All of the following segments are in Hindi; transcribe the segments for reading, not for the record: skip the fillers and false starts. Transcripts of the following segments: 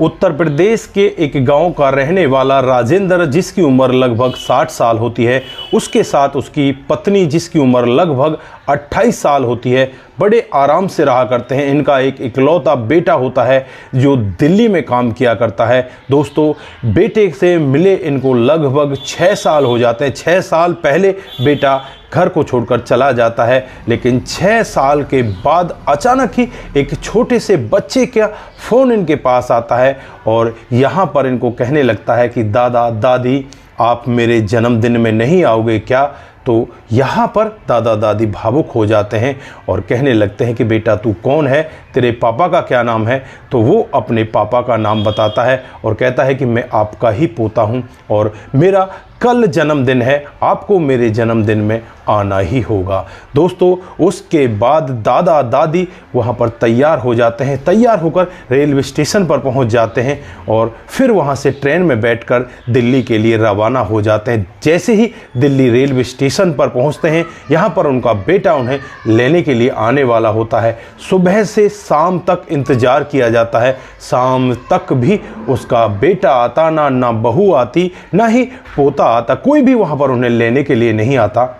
उत्तर प्रदेश के एक गांव का रहने वाला राजेंद्र, जिसकी उम्र लगभग 60 साल होती है, उसके साथ उसकी पत्नी जिसकी उम्र लगभग 28 साल होती है, बड़े आराम से रहा करते हैं। इनका एक इकलौता बेटा होता है जो दिल्ली में काम किया करता है। दोस्तों, बेटे से मिले इनको लगभग 6 साल हो जाते हैं। 6 साल पहले बेटा घर को छोड़कर चला जाता है, लेकिन 6 साल के बाद अचानक ही एक छोटे से बच्चे का फ़ोन इनके पास आता है और यहाँ पर इनको कहने लगता है कि दादा दादी, आप मेरे जन्मदिन में नहीं आओगे क्या? तो यहाँ पर दादा दादी भावुक हो जाते हैं और कहने लगते हैं कि बेटा तू कौन है, तेरे पापा का क्या नाम है? तो वो अपने पापा का नाम बताता है और कहता है कि मैं आपका ही पोता हूँ और मेरा कल जन्मदिन है, आपको मेरे जन्मदिन में आना ही होगा। दोस्तों, उसके बाद दादा दादी वहाँ पर तैयार हो जाते हैं। तैयार होकर रेलवे स्टेशन पर पहुँच जाते हैं और फिर वहाँ से ट्रेन में बैठकर दिल्ली के लिए रवाना हो जाते हैं। जैसे ही दिल्ली रेलवे स्टेशन पर पहुँचते हैं, यहाँ पर उनका बेटा उन्हें लेने के लिए आने वाला होता है। सुबह से शाम तक इंतज़ार किया जाता है, शाम तक भी उसका बेटा आता ना बहू आती, ना ही पोता आता, कोई भी वहाँ पर उन्हें लेने के लिए नहीं आता।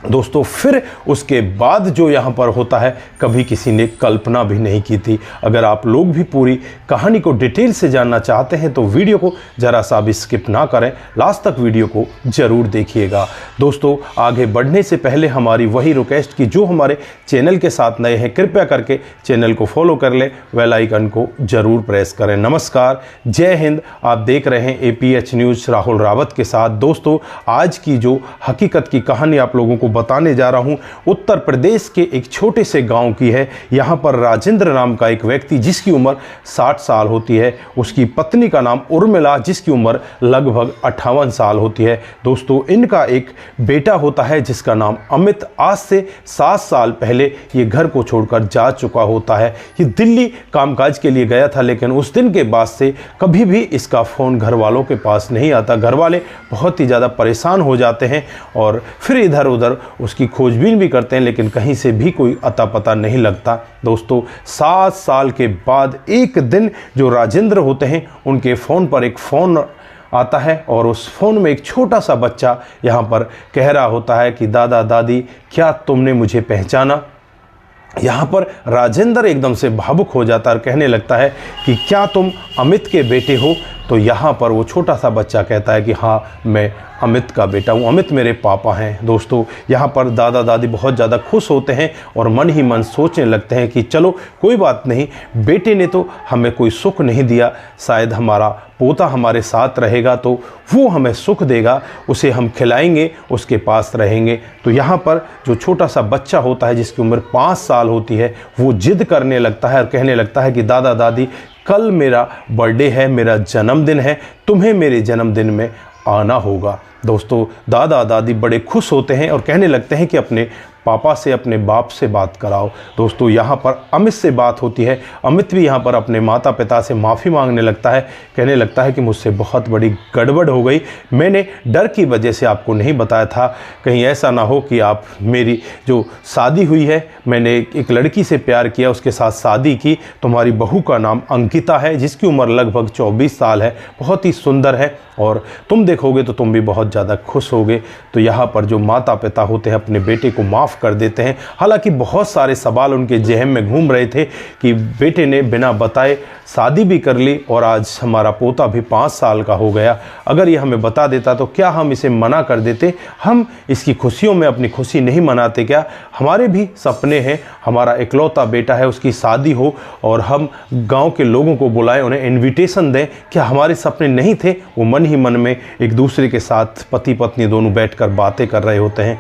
दोस्तों, फिर उसके बाद जो यहाँ पर होता है, कभी किसी ने कल्पना भी नहीं की थी। अगर आप लोग भी पूरी कहानी को डिटेल से जानना चाहते हैं तो वीडियो को ज़रा सा भी स्किप ना करें, लास्ट तक वीडियो को ज़रूर देखिएगा। दोस्तों, आगे बढ़ने से पहले हमारी वही रिक्वेस्ट कि जो हमारे चैनल के साथ नए हैं, कृपया करके चैनल को फॉलो कर लें, बेल आइकन को ज़रूर प्रेस करें। नमस्कार, जय हिंद। आप देख रहे हैं APH न्यूज़ राहुल रावत के साथ। दोस्तों, आज की जो हकीकत की कहानी आप लोगों को बताने जा रहा हूं, उत्तर प्रदेश के एक छोटे से गांव की है। यहां पर राजेंद्र नाम का एक व्यक्ति, जिसकी उम्र 60 साल होती है, उसकी पत्नी का नाम उर्मिला, जिसकी उम्र लगभग 58 साल होती है। दोस्तों, इनका एक बेटा होता है जिसका नाम अमित। आज से 7 साल पहले ये घर को छोड़कर जा चुका होता है। ये दिल्ली कामकाज के लिए गया था, लेकिन उस दिन के बाद से कभी भी इसका फ़ोन घर वालों के पास नहीं आता। घर वाले बहुत ही ज़्यादा परेशान हो जाते हैं और फिर इधर उधर उसकी खोजबीन भी करते हैं, लेकिन कहीं से भी कोई अता पता नहीं लगता। दोस्तों, 7 साल के बाद एक दिन जो राजेंद्र होते हैं, उनके फ़ोन पर एक फ़ोन आता है और उस फ़ोन में एक छोटा सा बच्चा यहाँ पर कह रहा होता है कि दादा दादी, क्या तुमने मुझे पहचाना? यहाँ पर राजेंद्र एकदम से भावुक हो जाता है और कहने लगता है कि क्या तुम अमित के बेटे हो? तो यहाँ पर वो छोटा सा बच्चा कहता है कि हाँ, मैं अमित का बेटा हूँ, अमित मेरे पापा हैं। दोस्तों, यहाँ पर दादा दादी बहुत ज़्यादा खुश होते हैं और मन ही मन सोचने लगते हैं कि चलो कोई बात नहीं, बेटे ने तो हमें कोई सुख नहीं दिया, शायद हमारा पोता हमारे साथ रहेगा तो वो हमें सुख देगा, उसे हम खिलाएंगे, उसके पास रहेंगे। तो यहाँ पर जो छोटा सा बच्चा होता है, जिसकी उम्र 5 साल होती है, वो जिद करने लगता है और कहने लगता है कि दादा दादी, कल मेरा बर्थडे है, मेरा जन्मदिन है, तुम्हें मेरे जन्मदिन में आना होगा। दोस्तों, दादा दादी बड़े खुश होते हैं और कहने लगते हैं कि अपने पापा से, अपने बाप से बात कराओ। दोस्तों, यहाँ पर अमित से बात होती है। अमित भी यहाँ पर अपने माता पिता से माफ़ी मांगने लगता है, कहने लगता है कि मुझसे बहुत बड़ी गड़बड़ हो गई, मैंने डर की वजह से आपको नहीं बताया था, कहीं ऐसा ना हो कि आप, मेरी जो शादी हुई है, मैंने एक लड़की से प्यार किया, उसके साथ शादी की, तुम्हारी बहू का नाम अंकिता है, जिसकी उम्र लगभग 24 साल है, बहुत ही सुंदर है और तुम देखोगे तो तुम भी बहुत ज़्यादा खुश होगे। तो यहाँ पर जो माता पिता होते हैं अपने बेटे को माफ़ कर देते हैं। हालांकि बहुत सारे सवाल उनके जहन में घूम रहे थे कि बेटे ने बिना बताए शादी भी कर ली और आज हमारा पोता भी 5 साल का हो गया, अगर ये हमें बता देता तो क्या हम इसे मना कर देते? हम इसकी खुशियों में अपनी खुशी नहीं मनाते क्या? हमारे भी सपने हैं, हमारा इकलौता बेटा है, उसकी शादी हो और हम गांव के लोगों को बुलाएं, उन्हें इनविटेशन दें। क्या हमारे सपने नहीं थे? वो मन ही मन में एक दूसरे के साथ पति पत्नी दोनों बैठकर बातें कर रहे होते हैं।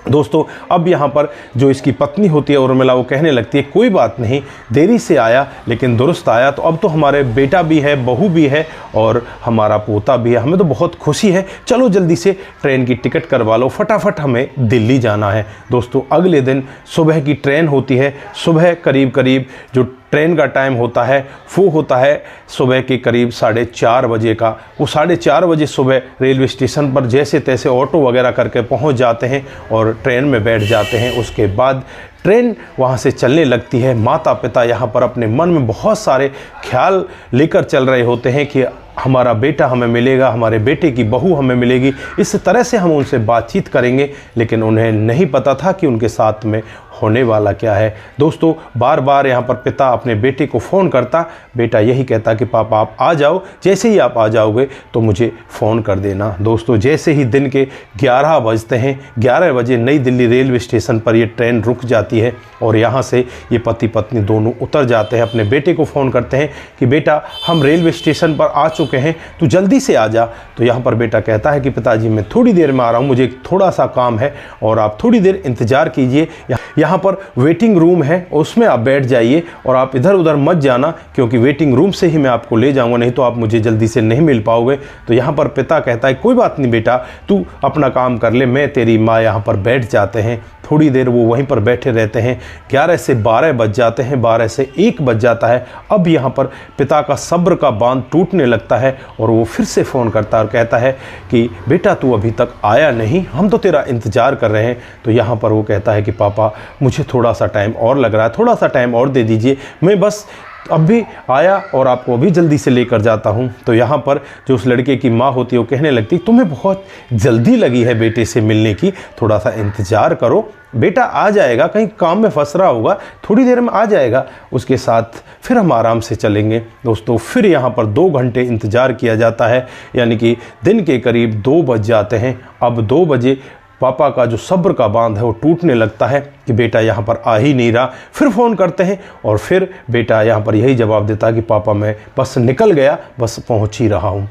दोस्तों, अब यहाँ पर जो इसकी पत्नी होती है उर्मिला, वो कहने लगती है कोई बात नहीं, देरी से आया लेकिन दुरुस्त आया, तो अब तो हमारे बेटा भी है, बहू भी है और हमारा पोता भी है, हमें तो बहुत खुशी है, चलो जल्दी से ट्रेन की टिकट करवा लो, फटाफट हमें दिल्ली जाना है। दोस्तों, अगले दिन सुबह की ट्रेन होती है। सुबह करीब करीब जो ट्रेन का टाइम होता है वो होता है सुबह के करीब 4:30 बजे का। वो 4:30 बजे सुबह रेलवे स्टेशन पर जैसे तैसे ऑटो वगैरह करके पहुंच जाते हैं और ट्रेन में बैठ जाते हैं। उसके बाद ट्रेन वहाँ से चलने लगती है। माता पिता यहाँ पर अपने मन में बहुत सारे ख्याल लेकर चल रहे होते हैं कि हमारा बेटा हमें मिलेगा, हमारे बेटे की बहू हमें मिलेगी, इस तरह से हम उनसे बातचीत करेंगे। लेकिन उन्हें नहीं पता था कि उनके साथ में होने वाला क्या है। दोस्तों, बार बार यहाँ पर पिता अपने बेटे को फ़ोन करता, बेटा यही कहता कि पापा आप आ जाओ, जैसे ही आप आ जाओगे तो मुझे फ़ोन कर देना। दोस्तों, जैसे ही दिन के 11 बजते हैं, 11 बजे नई दिल्ली रेलवे स्टेशन पर ये ट्रेन रुक जाती है और यहाँ से ये पति पत्नी दोनों उतर जाते हैं। अपने बेटे को फ़ोन करते हैं कि बेटा हम रेलवे स्टेशन पर आ चुके हैं, तू जल्दी से आ जा। तो यहाँ पर बेटा कहता है कि पिताजी मैं थोड़ी देर में आ रहा हूँ, मुझे थोड़ा सा काम है और आप थोड़ी देर इंतज़ार कीजिए। यहाँ पर वेटिंग रूम है, उसमें आप बैठ जाइए और आप इधर उधर मत जाना, क्योंकि वेटिंग रूम से ही मैं आपको ले जाऊँगा, नहीं तो आप मुझे जल्दी से नहीं मिल पाओगे। तो यहाँ पर पिता कहता है कोई बात नहीं बेटा, तू अपना काम कर ले, मैं तेरी माँ यहाँ पर बैठ जाते हैं। थोड़ी देर वो वहीं पर बैठे रहते हैं। 11 से 12 बज जाते हैं, 12 से 1 बज जाता है। अब यहाँ पर पिता का सब्र का बांध टूटने लगता है और वो फिर से फ़ोन करता है और कहता है कि बेटा तू अभी तक आया नहीं, हम तो तेरा इंतज़ार कर रहे हैं। तो यहाँ पर वो कहता है कि पापा मुझे थोड़ा सा टाइम और लग रहा है, थोड़ा सा टाइम और दे दीजिए, मैं बस अब भी आया और आपको अभी जल्दी से लेकर जाता हूँ। तो यहाँ पर जो उस लड़के की माँ होती है वो कहने लगती तुम्हें बहुत जल्दी लगी है बेटे से मिलने की, थोड़ा सा इंतज़ार करो, बेटा आ जाएगा, कहीं काम में फंस रहा होगा, थोड़ी देर में आ जाएगा, उसके साथ फिर हम आराम से चलेंगे। दोस्तों, फिर यहाँ पर 2 घंटे इंतज़ार किया जाता है, यानी कि दिन के करीब 2 बज जाते हैं। अब 2 बजे पापा का जो सब्र का बांध है वो टूटने लगता है कि बेटा यहाँ पर आ ही नहीं रहा। फिर फ़ोन करते हैं और फिर बेटा यहाँ पर यही जवाब देता है कि पापा मैं बस निकल गया, बस पहुँच ही रहा हूँ।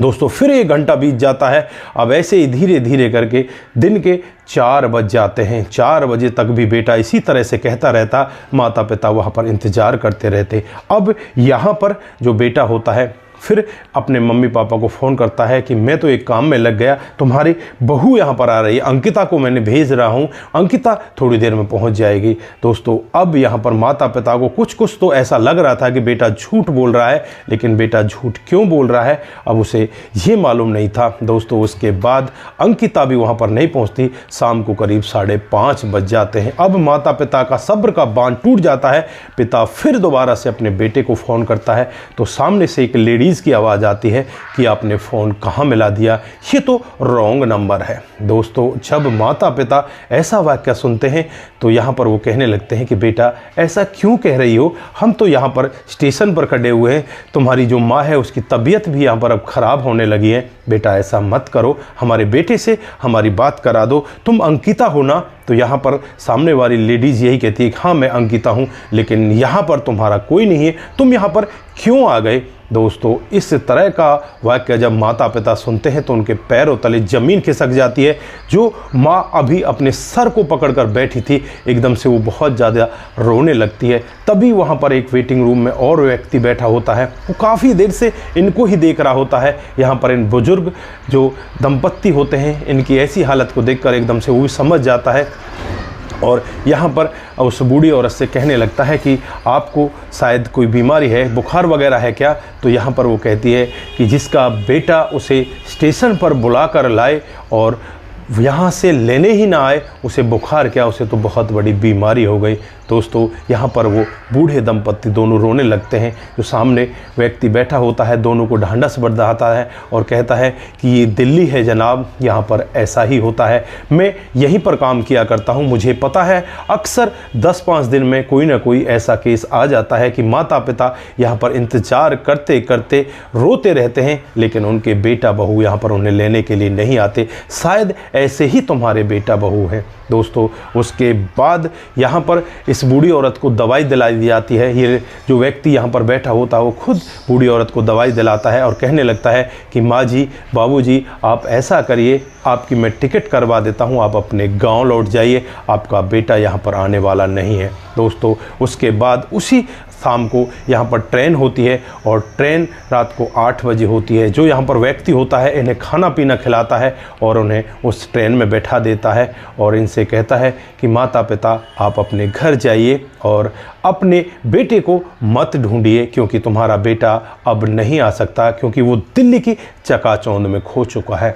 दोस्तों, फिर 1 घंटा बीत जाता है। अब ऐसे ही धीरे धीरे करके दिन के 4 बज जाते हैं। 4 बजे तक भी बेटा इसी तरह से कहता रहता, माता पिता वहाँ पर इंतज़ार करते रहते। अब यहाँ पर जो बेटा होता है फिर अपने मम्मी पापा को फ़ोन करता है कि मैं तो एक काम में लग गया, तुम्हारी बहू यहाँ पर आ रही है, अंकिता को मैंने भेज रहा हूँ, अंकिता थोड़ी देर में पहुँच जाएगी। दोस्तों, अब यहाँ पर माता पिता को कुछ तो ऐसा लग रहा था कि बेटा झूठ बोल रहा है, लेकिन बेटा झूठ क्यों बोल रहा है अब उसे ये मालूम नहीं था। दोस्तों, उसके बाद अंकिता भी वहाँ पर नहीं पहुँचती। शाम को करीब 5:30 बज जाते हैं। अब माता पिता का सब्र का बांध टूट जाता है। पिता फिर दोबारा से अपने बेटे को फ़ोन करता है तो सामने से एक लेडी की आवाज़ आती है कि आपने फ़ोन कहाँ मिला दिया, ये तो रॉन्ग नंबर है। दोस्तों, जब माता पिता ऐसा वाक्य सुनते हैं तो यहाँ पर वो कहने लगते हैं कि बेटा ऐसा क्यों कह रही हो, हम तो यहाँ पर स्टेशन पर खड़े हुए हैं, तुम्हारी जो माँ है उसकी तबीयत भी यहाँ पर अब ख़राब होने लगी है, बेटा ऐसा मत करो, हमारे बेटे से हमारी बात करा दो, तुम अंकिता हो ना। तो यहाँ पर सामने वाली लेडीज़ यही कहती है कि हाँ मैं अंकिता हूँ, लेकिन यहाँ पर तुम्हारा कोई नहीं है, तुम यहाँ पर क्यों आ गए। दोस्तों, इस तरह का वाक्य जब माता पिता सुनते हैं तो उनके पैरों तले ज़मीन खिसक जाती है। जो माँ अभी अपने सर को पकड़कर बैठी थी, एकदम से वो बहुत ज़्यादा रोने लगती है। तभी वहाँ पर एक वेटिंग रूम में और व्यक्ति बैठा होता है, वो काफ़ी देर से इनको ही देख रहा होता है। यहाँ पर इन बुजुर्ग जो दंपत्ति होते हैं, इनकी ऐसी हालत को देखकर एकदम से वो भी समझ जाता है और यहाँ पर उस बूढ़ी औरत से कहने लगता है कि आपको शायद कोई बीमारी है, बुखार वगैरह है क्या। तो यहाँ पर वो कहती है कि जिसका बेटा उसे स्टेशन पर बुला कर लाए और यहाँ से लेने ही ना आए, उसे बुखार क्या, उसे तो बहुत बड़ी बीमारी हो गई। दोस्तों, यहाँ पर वो बूढ़े दंपत्ति दोनों रोने लगते हैं। जो सामने व्यक्ति बैठा होता है दोनों को ढांढस बढ़ाता है और कहता है कि ये दिल्ली है जनाब, यहाँ पर ऐसा ही होता है, मैं यहीं पर काम किया करता हूँ, मुझे पता है अक्सर 10-5 दिन में कोई ना कोई ऐसा केस आ जाता है कि माता पिता यहाँ पर इंतज़ार करते करते रोते रहते हैं, लेकिन उनके बेटा बहू यहाँ पर उन्हें लेने के लिए नहीं आते। शायद ऐसे ही तुम्हारे बेटा बहू हैं। दोस्तों, उसके बाद यहाँ पर इस बूढ़ी औरत को दवाई दिलाई दी जाती है। ये जो व्यक्ति यहाँ पर बैठा होता है वो खुद बूढ़ी औरत को दवाई दिलाता है और कहने लगता है कि माँ जी, बाबू जी, आप ऐसा करिए, आपकी मैं टिकट करवा देता हूँ, आप अपने गांव लौट जाइए, आपका बेटा यहाँ पर आने वाला नहीं है। दोस्तों, उसके बाद उसी शाम को यहाँ पर ट्रेन होती है और ट्रेन रात को 8 बजे होती है। जो यहाँ पर व्यक्ति होता है इन्हें खाना पीना खिलाता है और उन्हें उस ट्रेन में बैठा देता है और इनसे कहता है कि माता पिता आप अपने घर जाइए और अपने बेटे को मत ढूंढिए, क्योंकि तुम्हारा बेटा अब नहीं आ सकता, क्योंकि वो दिल्ली की चकाचौंध में खो चुका है।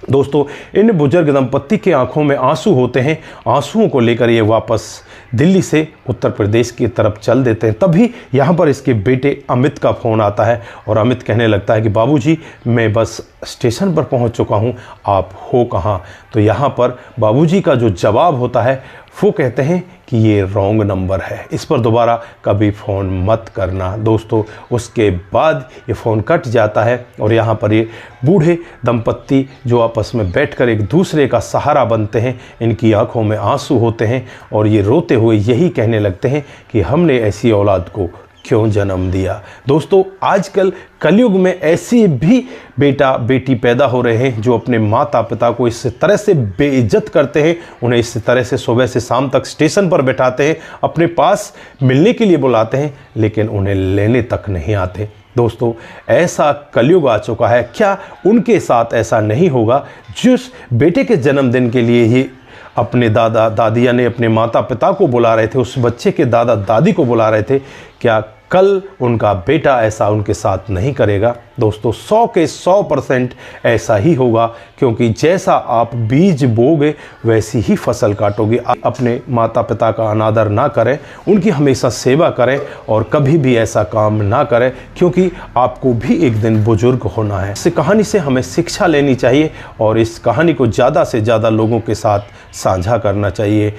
दोस्तों, इन बुजुर्ग दंपत्ति के आंखों में आंसू होते हैं। आंसुओं को लेकर ये वापस दिल्ली से उत्तर प्रदेश की तरफ चल देते हैं। तभी यहाँ पर इसके बेटे अमित का फ़ोन आता है और अमित कहने लगता है कि बाबूजी, मैं बस स्टेशन पर पहुँच चुका हूँ, आप हो कहाँ। तो यहाँ पर बाबूजी का जो जवाब होता है वो कहते हैं कि ये रॉन्ग नंबर है, इस पर दोबारा कभी फ़ोन मत करना। दोस्तों, उसके बाद ये फ़ोन कट जाता है और यहाँ पर ये बूढ़े दंपत्ति जो आपस में बैठकर एक दूसरे का सहारा बनते हैं, इनकी आंखों में आंसू होते हैं और ये रोते हुए यही कहने लगते हैं कि हमने ऐसी औलाद को क्यों जन्म दिया। दोस्तों, आजकल कलयुग में ऐसी भी बेटा बेटी पैदा हो रहे हैं जो अपने माता पिता को इस तरह से बेइज्जत करते हैं, उन्हें इस तरह से सुबह से शाम तक स्टेशन पर बैठाते हैं, अपने पास मिलने के लिए बुलाते हैं, लेकिन उन्हें लेने तक नहीं आते। दोस्तों, ऐसा कलयुग आ चुका है। क्या उनके साथ ऐसा नहीं होगा? जिस बेटे के जन्मदिन के लिए ये अपने दादा दादी यानी अपने माता पिता को बुला रहे थे, उस बच्चे के दादा दादी को बुला रहे थे, क्या कल उनका बेटा ऐसा उनके साथ नहीं करेगा? दोस्तों, 100 के 100% ऐसा ही होगा, क्योंकि जैसा आप बीज बोगे वैसी ही फसल काटोगे। आप अपने माता पिता का अनादर ना करें, उनकी हमेशा सेवा करें और कभी भी ऐसा काम ना करें, क्योंकि आपको भी एक दिन बुजुर्ग होना है। इस कहानी से हमें शिक्षा लेनी चाहिए और इस कहानी को ज़्यादा से ज़्यादा लोगों के साथ साझा करना चाहिए।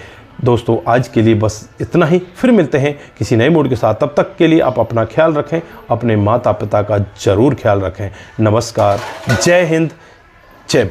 दोस्तों, आज के लिए बस इतना ही। फिर मिलते हैं किसी नए मूड के साथ। तब तक के लिए आप अपना ख्याल रखें, अपने माता पिता का ज़रूर ख्याल रखें। नमस्कार, जय हिंद, जय भारत।